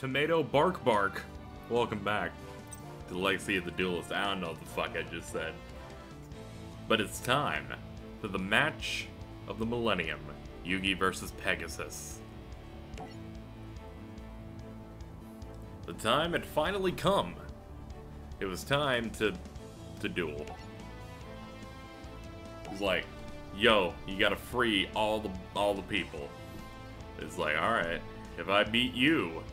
Tomato Bark Bark. Welcome back to the Legacy of the Duelist. I don't know what the fuck I just said. But it's time for the match of the millennium. Yugi versus Pegasus. The time had finally come. It was time to duel. He's like, yo, you gotta free all the people. It's like, alright, if I beat you,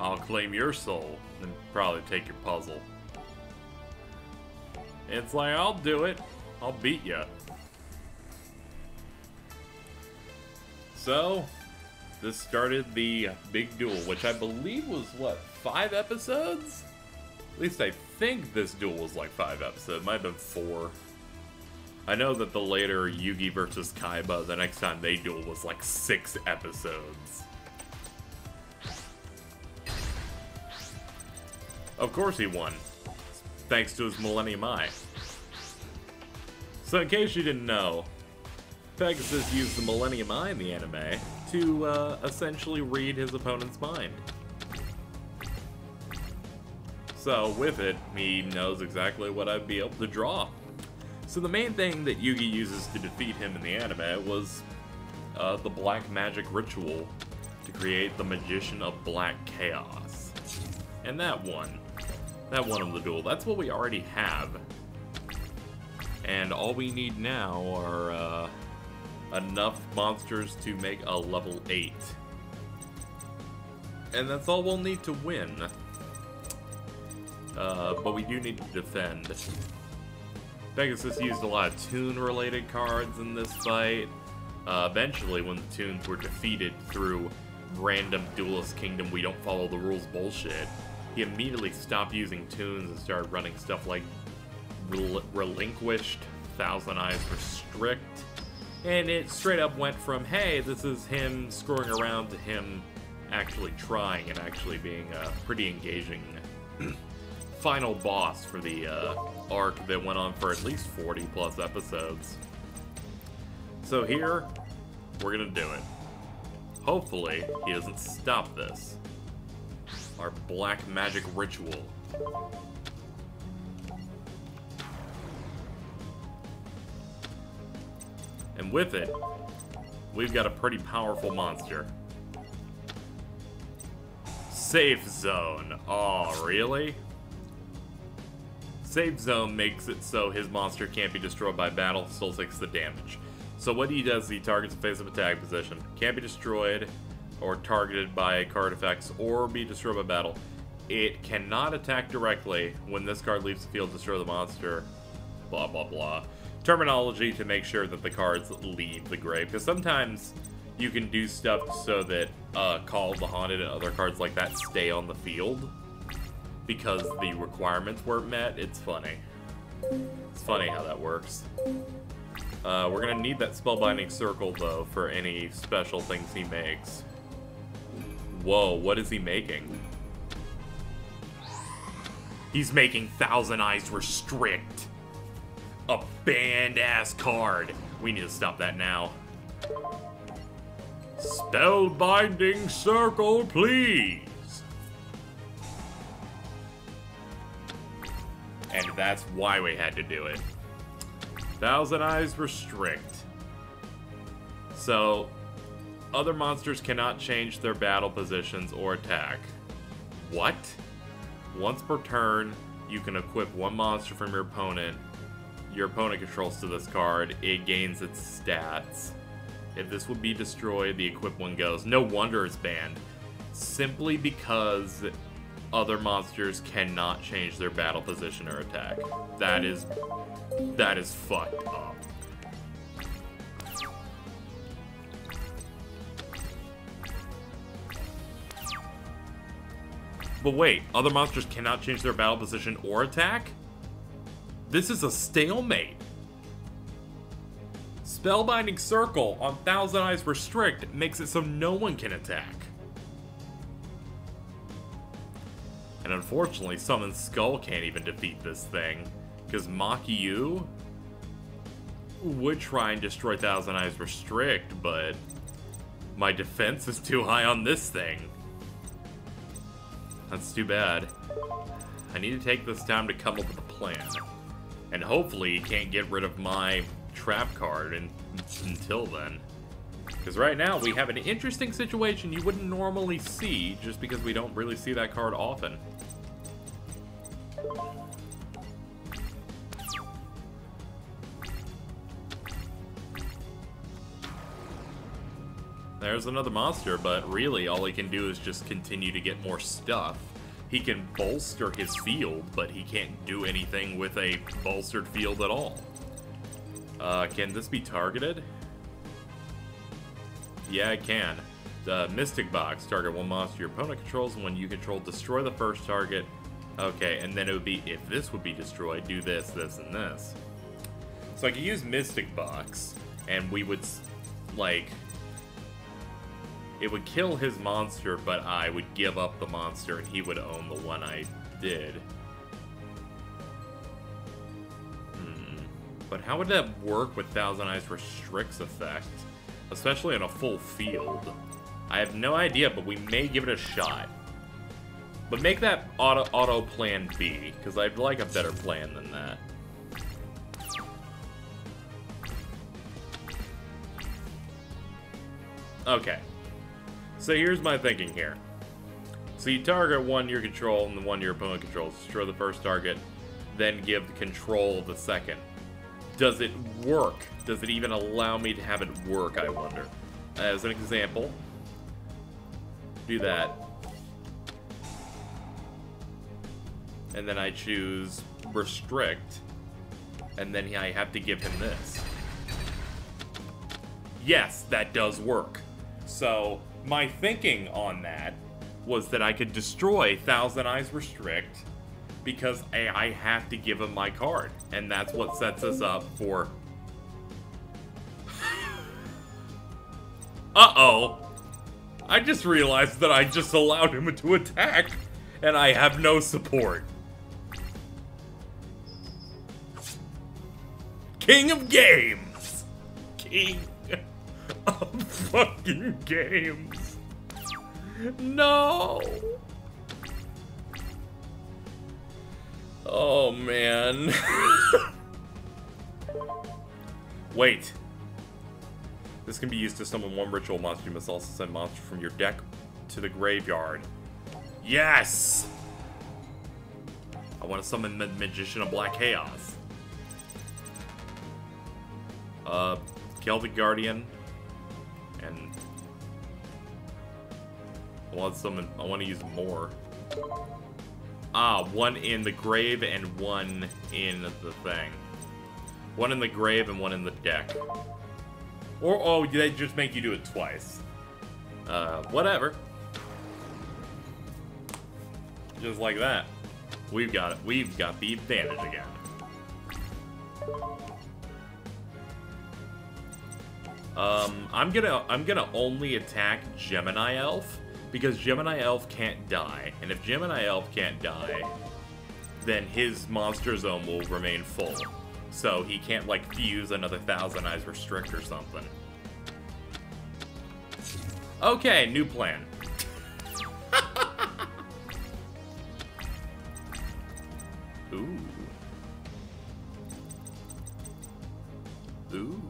I'll claim your soul and probably take your puzzle. It's like, I'll do it. I'll beat ya. So, this started the big duel, which I believe was, what, 5 episodes? At least I think this duel was like 5 episodes. It might have been 4. I know that the later Yugi versus Kaiba, the next time they duel, was like 6 episodes. Of course he won, thanks to his Millennium Eye. So in case you didn't know, Pegasus used the Millennium Eye in the anime to essentially read his opponent's mind. So with it, he knows exactly what I'd be able to draw. So the main thing that Yugi uses to defeat him in the anime was the black magic ritual to create the Magician of Black Chaos. And that won. That won him the duel. That's what we already have. And all we need now are enough monsters to make a level 8. And that's all we'll need to win. But we do need to defend. Pegasus used a lot of Toon-related cards in this fight. Eventually, when the Toons were defeated through random Duelist Kingdom we don't follow the rules bullshit, he immediately stopped using Toons and started running stuff like Relinquished, Thousand Eyes Restrict, and it straight up went from, hey, this is him screwing around, to him actually trying and actually being a pretty engaging final boss for the arc that went on for at least 40 plus episodes. So here, we're gonna do it. Hopefully, he doesn't stop this. Our black magic ritual. And with it, we've got a pretty powerful monster. Safe Zone. Aw, really? Safe Zone makes it so his monster can't be destroyed by battle, still takes the damage. So what he does is he targets a face-up attack position. Can't be destroyed or targeted by card effects or be destroyed by battle. It cannot attack directly. When this card leaves the field, destroy the monster. Blah, blah, blah. Terminology to make sure that the cards leave the grave. Because sometimes you can do stuff so that Call of the Haunted and other cards like that stay on the field because the requirements weren't met. It's funny. It's funny how that works. We're gonna need that Spellbinding Circle, though, for any special things he makes. Whoa, what is he making? He's making Thousand Eyes Restrict. A banned-ass card. We need to stop that now. Spellbinding Circle, please. And that's why we had to do it. Thousand Eyes Restrict. So, other monsters cannot change their battle positions or attack. What? Once per turn, you can equip one monster from your opponent. Your opponent controls to this card. It gains its stats. If this would be destroyed, the equipped one goes. No wonder it's banned. Simply because other monsters cannot change their battle position or attack. That is fucked up. But wait, other monsters cannot change their battle position or attack? This is a stalemate. Spellbinding Circle on Thousand Eyes Restrict makes it so no one can attack. And unfortunately, Summon Skull can't even defeat this thing, because Maki-Yu would try and destroy Thousand Eyes Restrict, but My defense is too high on this thing. That's too bad. I need to take this time to come up with a plan. And hopefully he can't get rid of my trap card until then. Because right now we have an interesting situation you wouldn't normally see just because we don't really see that card often. There's another monster, but really all he can do is just continue to get more stuff. He can bolster his field, but he can't do anything with a bolstered field at all. Can this be targeted? Yeah, it can. The Mystic Box. Target one monster your opponent controls, and when you control, destroy the first target. Okay, and then it would be, if this would be destroyed, do this, this, and this. So I could use Mystic Box, and we would, like... It would kill his monster, but I would give up the monster and he would own the one I did. But how would that work with Thousand Eyes Restrict's effect? Especially in a full field. I have no idea, but we may give it a shot. But make that auto plan B, because I'd like a better plan than that. Okay. So here's my thinking here. So you target one your control and the one your opponent controls. Destroy the first target, then give the control of the second. Does it work? Does it even allow me to have it work, I wonder? As an example, do that. And then I choose restrict. And then I have to give him this. Yes, that does work. So my thinking on that was that I could destroy Thousand Eyes Restrict because I have to give him my card. And that's what sets us up for... Uh-oh! I just realized that I just allowed him to attack, and I have no support. King of Games! King of fucking games. No! Oh, man. Wait. This can be used to summon one ritual monster. You must also send monsters from your deck to the graveyard. Yes! I want to summon the Magician of Black Chaos. Celtic Guardian. And I want to use more. Ah, one in the grave and one in the thing. One in the grave and one in the deck. Or, oh, they just make you do it twice. Whatever. Just like that. We've got it. We've got the advantage again. I'm gonna only attack Gemini Elf because Gemini Elf can't die, and if Gemini Elf can't die, then his monster zone will remain full. So he can't, like, fuse another Thousand Eyes Restrict or something. Okay, new plan. Ooh. Ooh.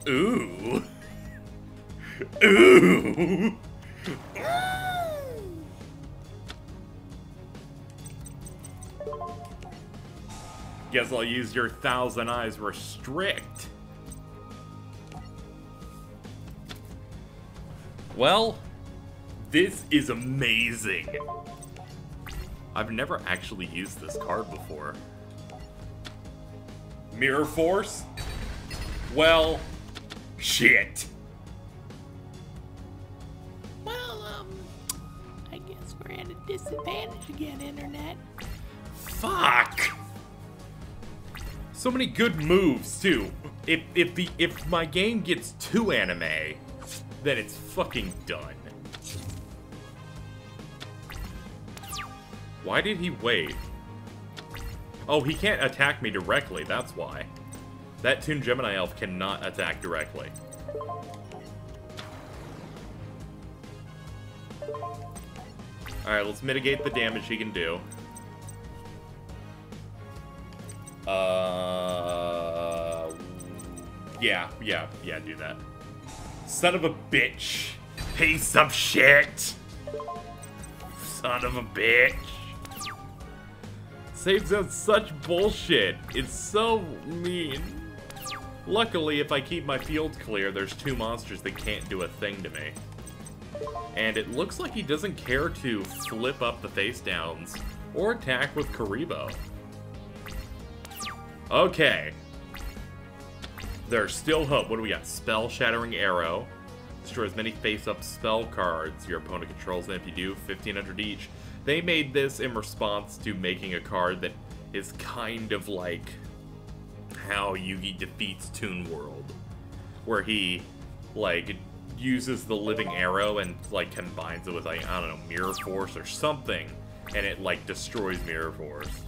Ooh. Ooh. Guess I'll use your Thousand Eyes Restrict. Well, this is amazing. I've never actually used this card before. Mirror Force? Well, shit. Well, I guess we're at a disadvantage again, Internet. Fuck! So many good moves, too. If my game gets too anime, then it's fucking done. Why did he wait? Oh, he can't attack me directly, that's why. That Toon Gemini Elf cannot attack directly. Alright, let's mitigate the damage he can do. Yeah, do that. Son of a bitch. Piece of shit. Son of a bitch. Saves us such bullshit. It's so mean. Luckily, if I keep my field clear, there's 2 monsters that can't do a thing to me. And it looks like he doesn't care to flip up the face downs or attack with Karibo. Okay. There's still hope. What do we got? Spell Shattering Arrow. Destroy as many face-up spell cards your opponent controls, and if you do, 1,500 each. They made this in response to making a card that is kind of like how Yugi defeats Toon World, where he, like, uses the living arrow and, like, combines it with, like, I don't know, Mirror Force or something, and it, like, destroys Mirror Force.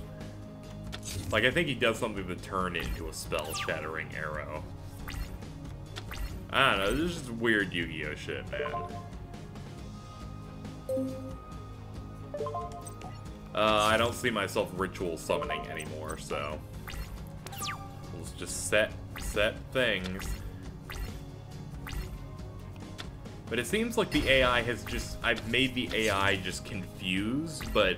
Like, I think he does something to turn into a spell-shattering arrow. I don't know, this is just weird Yu-Gi-Oh! Shit, man. I don't see myself ritual summoning anymore, so... let's just set things. But it seems like the AI has just... I've made the AI just confused, but...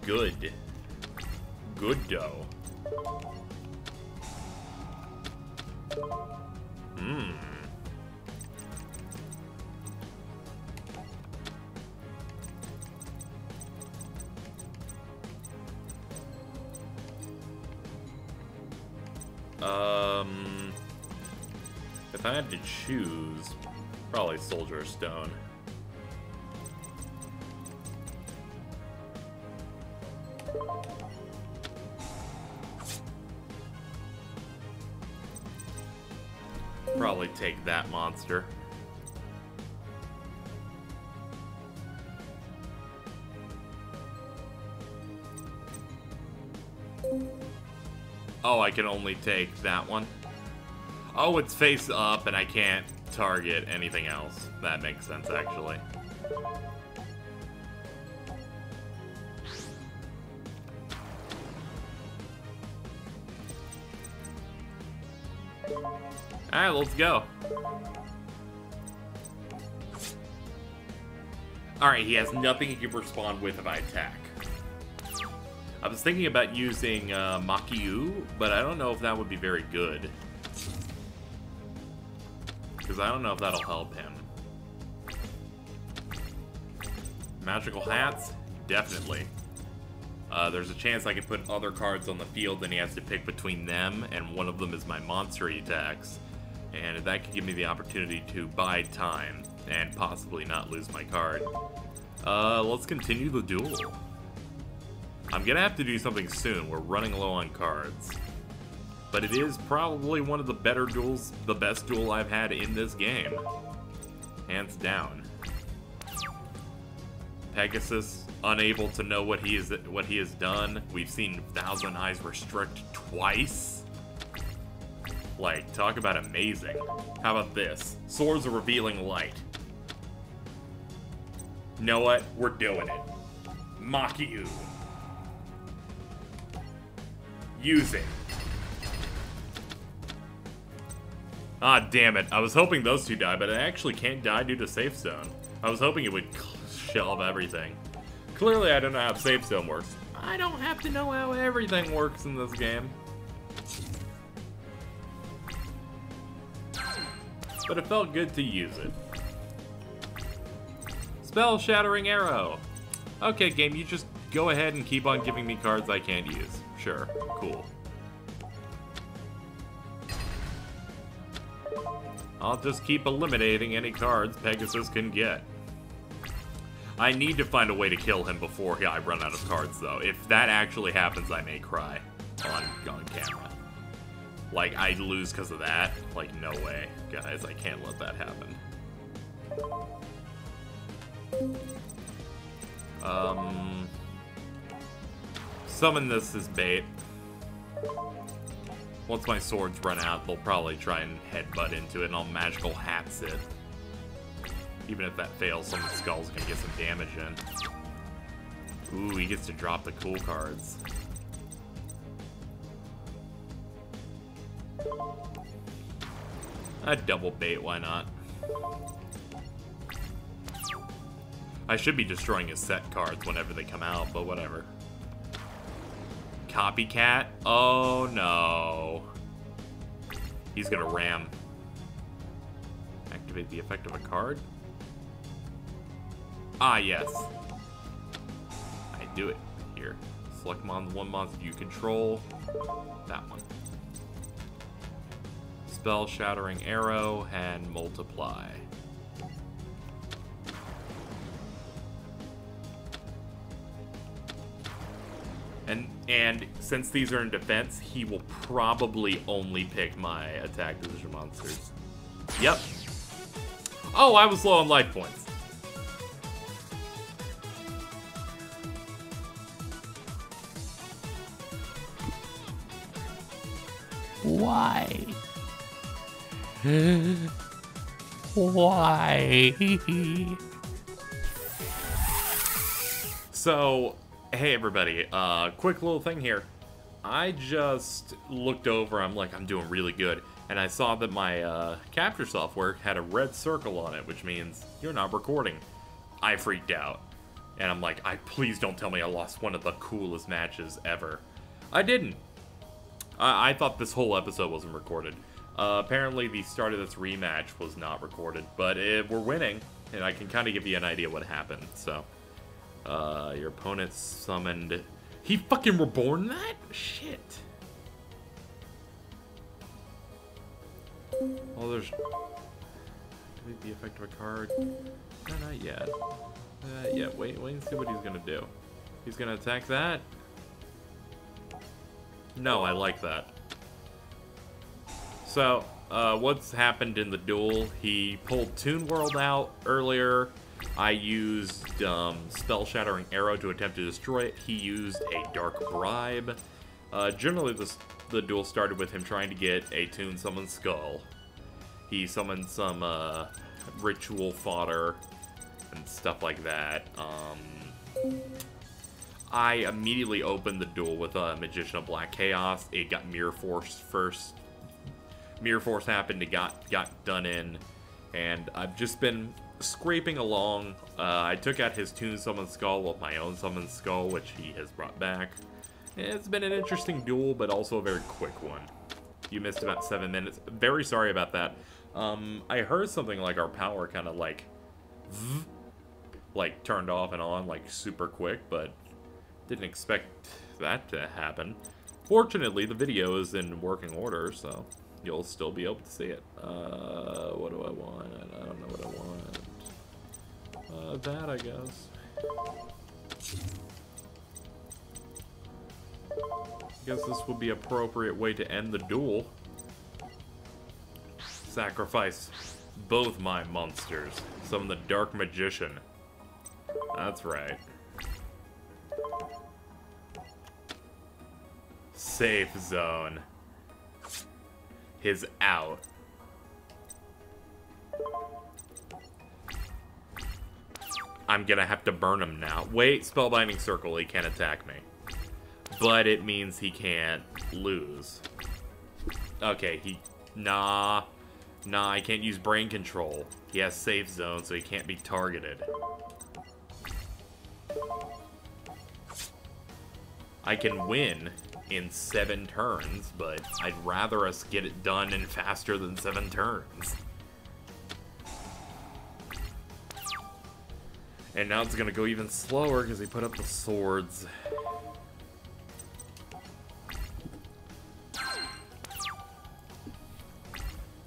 good. Good dough. If I had to choose, probably Soldier of Stone. Probably take that monster. Oh, I can only take that one? Oh, it's face up and I can't target anything else. That makes sense, actually. Alright, let's go. Alright, he has nothing he can respond with if I attack. I was thinking about using Makyu, but I don't know if that would be very good. Because I don't know if that'll help him. Magical Hats? Definitely. There's a chance I can put other cards on the field and he has to pick between them, and one of them is my monster he attacks. And that could give me the opportunity to bide time and possibly not lose my card. Let's continue the duel. I'm gonna have to do something soon. We're running low on cards. But it is probably one of the better duels, the best duel I've had in this game. Hands down. Pegasus, unable to know what he has done. We've seen Thousand Eyes Restrict twice. Like, talk about amazing. How about this? Swords of Revealing Light. You know what? We're doing it. Makyu. Use it. Ah, damn it. I was hoping those two die, but it actually can't die due to Safe Zone. I was hoping it would shelve everything. Clearly, I don't know how Safe Zone works. I don't have to know how everything works in this game. But it felt good to use it. Spell Shattering Arrow. Okay, game, you just go ahead and keep on giving me cards I can't use. Sure, cool. I'll just keep eliminating any cards Pegasus can get. I need to find a way to kill him before I run out of cards, though. If that actually happens, I may cry on camera. Like, I lose because of that? Like, no way. Guys, I can't let that happen. Summon this as bait. Once my swords run out, they'll probably try and headbutt into it, and I'll magical hats it. Even if that fails, some skull's gonna get some damage in. Ooh, he gets to drop the cool cards. A double bait, why not? I should be destroying his set cards whenever they come out, but whatever. Copycat? Oh no. He's gonna ram. Activate the effect of a card? Ah, yes. I do it. Here. Select one monster you control. That one. Spell Shattering Arrow and multiply. And since these are in defense, he will probably only pick my attack position monsters. Yep. Oh, I was low on life points. Why? Why? So, hey everybody, quick little thing here. I just looked over, I'm doing really good, and I saw that my capture software had a red circle on it, which means you're not recording. I freaked out, and I'm like, please don't tell me I lost one of the coolest matches ever. I didn't. I thought this whole episode wasn't recorded. Apparently the start of this rematch was not recorded, but we're winning, and I can kind of give you an idea what happened, so. Your opponent summoned... He fucking reborn that? Shit. Well, there's... Activate the effect of a card. No, not yet. Yeah, wait and see what he's gonna do. He's gonna attack that? No, I like that. So, what's happened in the duel? He pulled Toon World out earlier. I used Spell Shattering Arrow to attempt to destroy it. He used a Dark Bribe. Generally, the duel started with him trying to get a Toon Summoned Skull. He summoned some ritual fodder and stuff like that. I immediately opened the duel with a Magician of Black Chaos. It got Mirror Force first. Mirror Force happened, it got done in, and I've just been scraping along. I took out his Toon Summoned Skull with my own Summoned Skull, which he has brought back. It's been an interesting duel, but also a very quick one. You missed about 7 minutes. Very sorry about that. I heard something like our power kind of like turned off and on like super quick, but didn't expect that to happen. Fortunately, the video is in working order, so you'll still be able to see it. What do I want? I don't know what I want. That, I guess. I guess this would be an appropriate way to end the duel. Sacrifice both my monsters. Summon the Dark Magician. That's right. Safe zone. His out. I'm gonna have to burn him now. Wait, Spellbinding Circle, he can't attack me. But it means he can't lose. Okay, Nah, I can't use Brain Control. He has Safe Zone, so he can't be targeted. I can win in 7 turns, but I'd rather us get it done in faster than 7 turns. And now it's gonna go even slower because he put up the swords.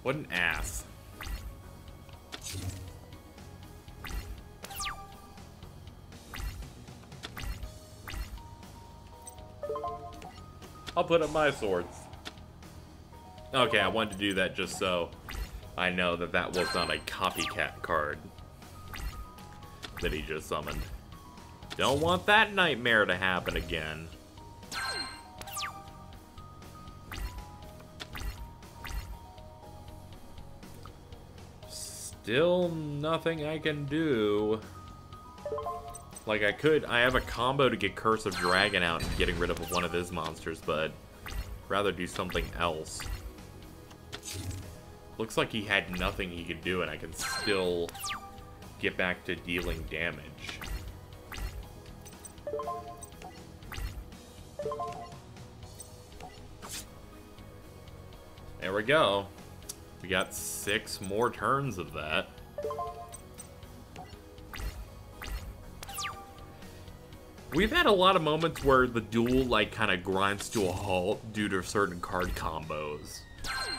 What an ass. I'll put up my swords. Okay, I wanted to do that just so I know that that was not a copycat card that he just summoned. Don't want that nightmare to happen again. Still nothing I can do. Like, I have a combo to get Curse of Dragon out and getting rid of one of his monsters, but I'd rather do something else. Looks like he had nothing he could do, and I can still get back to dealing damage. There we go. We got 6 more turns of that. We've had a lot of moments where the duel, like, kind of grinds to a halt due to certain card combos,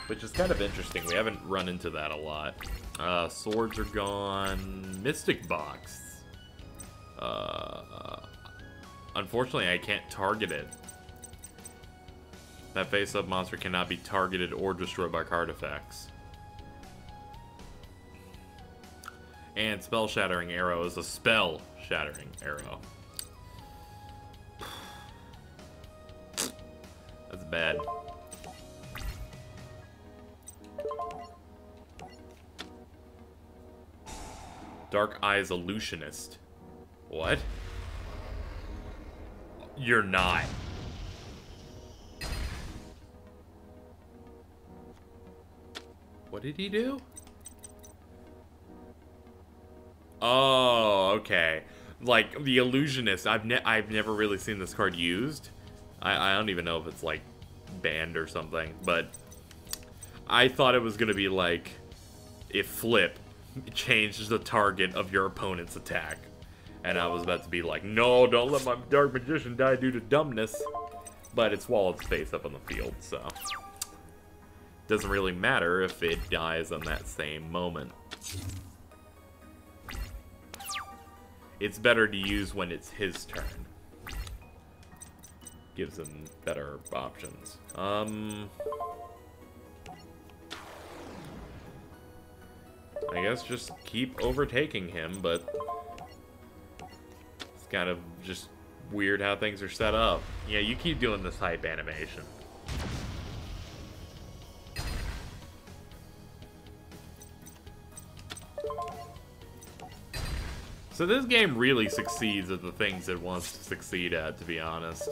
which is kind of interesting. We haven't run into that a lot. Swords are gone. Mystic Box. Unfortunately, I can't target it. That face-up monster cannot be targeted or destroyed by card effects. And Spell Shattering Arrow is a Spell Shattering Arrow. That's bad. Dark Eyes Illusionist. What? You're not. What did he do? Oh, okay. Like, the Illusionist, I've never really seen this card used. I don't even know if it's, like, banned or something, but I thought it was gonna be, like, if flip changes the target of your opponent's attack. And I was about to be like, no, don't let my Dark Magician die due to dumbness. But it's while it's face up on the field, so doesn't really matter if it dies on that same moment. It's better to use when it's his turn. Gives him better options. I guess just keep overtaking him, but it's kind of just weird how things are set up. Yeah, you keep doing this hype animation. So this game really succeeds at the things it wants to succeed at, to be honest.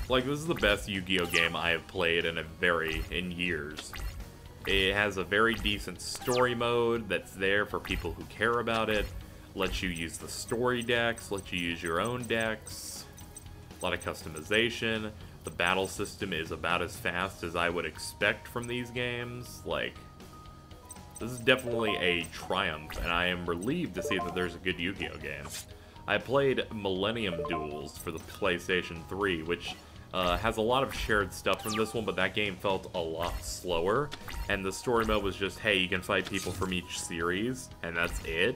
Like, this is the best Yu-Gi-Oh game I have played in years. It has a very decent story mode that's there for people who care about it. Lets you use the story decks, lets you use your own decks. A lot of customization. The battle system is about as fast as I would expect from these games. Like, this is definitely a triumph, and I am relieved to see that there's a good Yu-Gi-Oh game. I played Millennium Duels for the PlayStation 3, which has a lot of shared stuff from this one, but that game felt a lot slower. And the story mode was just, hey, you can fight people from each series, and that's it.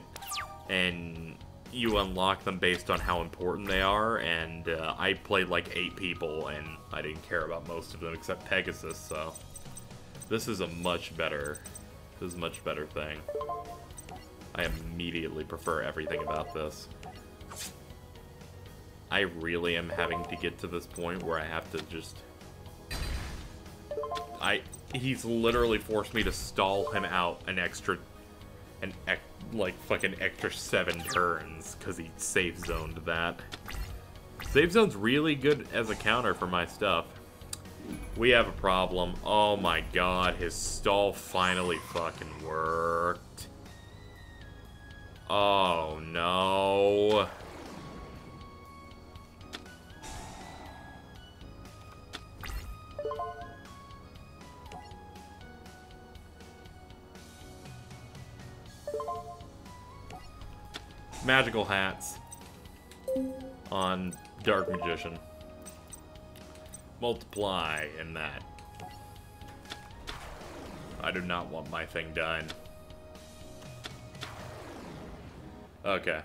And you unlock them based on how important they are, and I played like 8 people, and I didn't care about most of them except Pegasus, so this is a much better thing. I immediately prefer everything about this. I really am having to get to this point where I have to just... He's literally forced me to stall him out like fucking extra 7 turns because he safe zoned that. Safe zone's really good as a counter for my stuff. We have a problem. Oh my god, his stall finally fucking worked. Oh no. Magical hats on Dark Magician. Multiply in that. I do not want my thing done. Okay.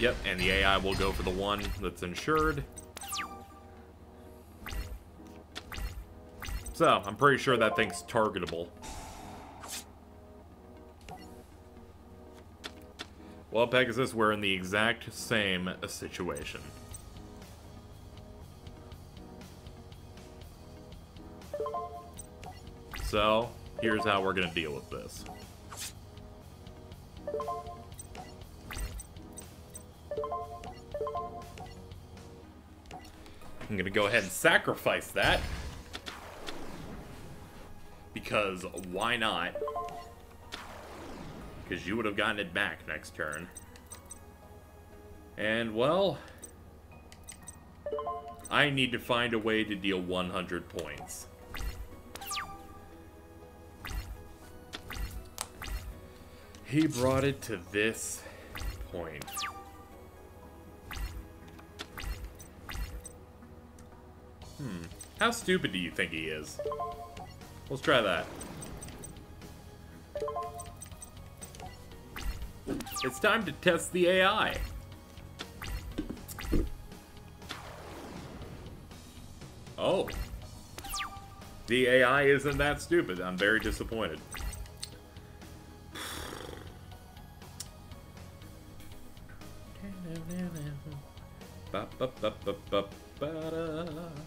Yep, and the AI will go for the one that's insured. So, I'm pretty sure that thing's targetable. Well, Pegasus, we're in the exact same situation. So, here's how we're gonna deal with this. I'm gonna go ahead and sacrifice that. Because why not? Because you would have gotten it back next turn. And, well, I need to find a way to deal 100 points. He brought it to this point. How stupid do you think he is? Let's try that. It's time to test the AI. Oh. The AI isn't that stupid. I'm very disappointed.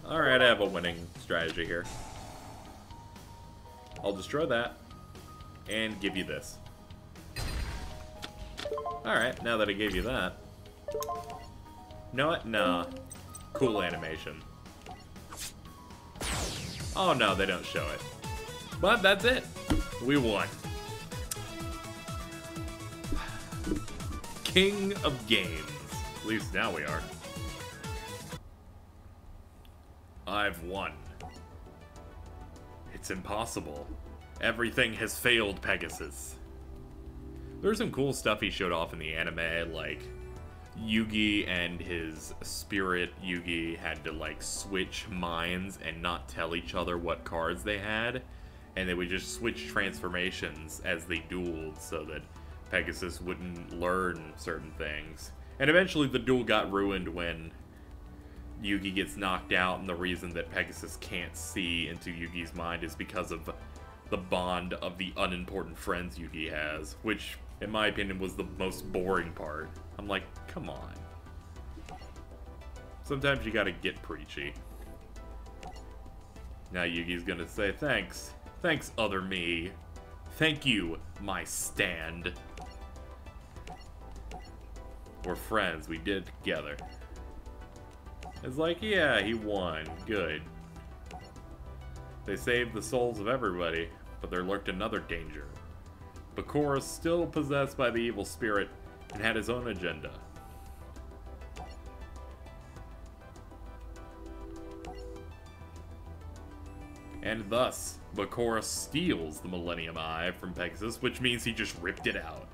Alright, I have a winning strategy here. I'll destroy that and give you this. Alright, now that I gave you that. You know what? Nah. Cool animation. Oh no, they don't show it. But that's it. We won. King of games. At least now we are. I've won. It's impossible. Everything has failed, Pegasus. There's some cool stuff he showed off in the anime, like Yugi and his spirit Yugi had to like switch minds and not tell each other what cards they had, and they would just switch transformations as they dueled so that Pegasus wouldn't learn certain things. And eventually the duel got ruined when Yugi gets knocked out, and the reason that Pegasus can't see into Yugi's mind is because of the bond of the unimportant friends Yugi has, which, in my opinion, was the most boring part. I'm like, come on. Sometimes you gotta get preachy. Now Yugi's gonna say, thanks. Thanks, other me. Thank you, my stand. We're friends, we did it together. It's like, yeah, he won. Good. They saved the souls of everybody, but there lurked another danger. Bakura, still possessed by the evil spirit, and had his own agenda. And thus, Bakura steals the Millennium Eye from Pegasus, which means he just ripped it out.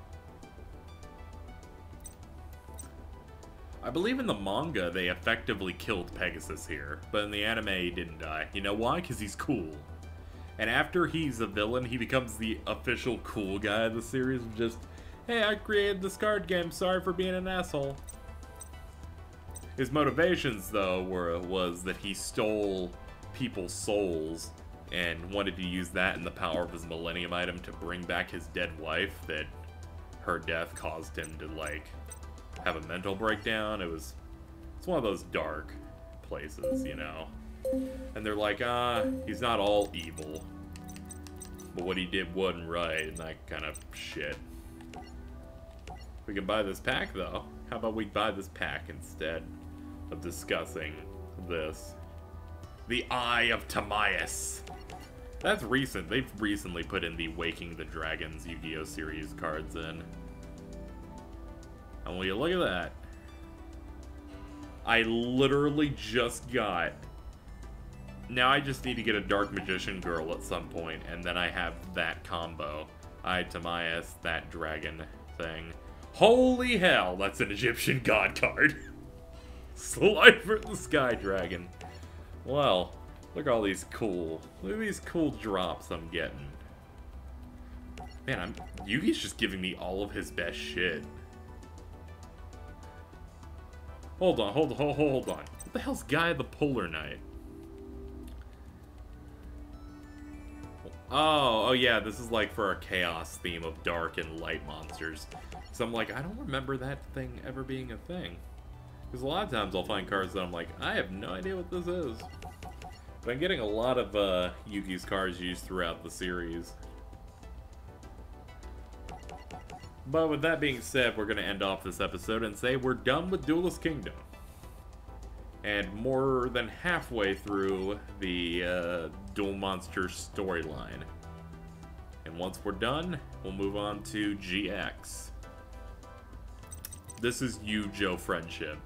I believe in the manga they effectively killed Pegasus here, but in the anime he didn't die. You know why? Because he's cool. And after he's a villain, he becomes the official cool guy of the series. Just, hey, I created this card game, sorry for being an asshole. His motivations, though, was that he stole people's souls and wanted to use that and the power of his Millennium item to bring back his dead wife, that her death caused him to, like, have a mental breakdown. It's one of those dark places, you know. And they're like, he's not all evil, but what he did wasn't right, and that kind of shit. We can buy this pack, though. How about we buy this pack instead of discussing this? The Eye of Timaeus. That's recent. They've recently put in the Waking the Dragons Yu-Gi-Oh! Series cards in. And will you look at that? I literally just got... Now I just need to get a Dark Magician Girl at some point, and then I have that combo. Eye Timaeus, that dragon thing. Holy hell, that's an Egyptian god card. Slifer the Sky Dragon. Well, look at all these cool... Look at these cool drops I'm getting. Man, Yugi's just giving me all of his best shit. Hold on. What the hell's Guy the Polar Knight? Oh yeah, this is like for a chaos theme of dark and light monsters. So I'm like, I don't remember that thing ever being a thing. Because a lot of times I'll find cards that I'm like, I have no idea what this is. But I'm getting a lot of Yuki's cards used throughout the series. But with that being said, we're going to end off this episode and say we're done with Duelist Kingdom. And more than halfway through the Duel Monsters storyline. And once we're done, we'll move on to GX. This is Yu-Jo Friendship.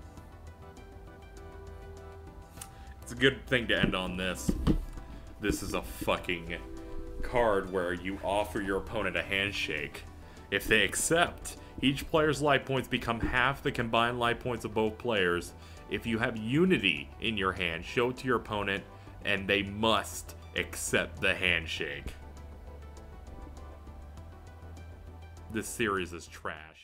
It's a good thing to end on this. This is a fucking card where you offer your opponent a handshake. If they accept, each player's life points become half the combined life points of both players. If you have unity in your hand, show it to your opponent, and they must accept the handshake. This series is trash.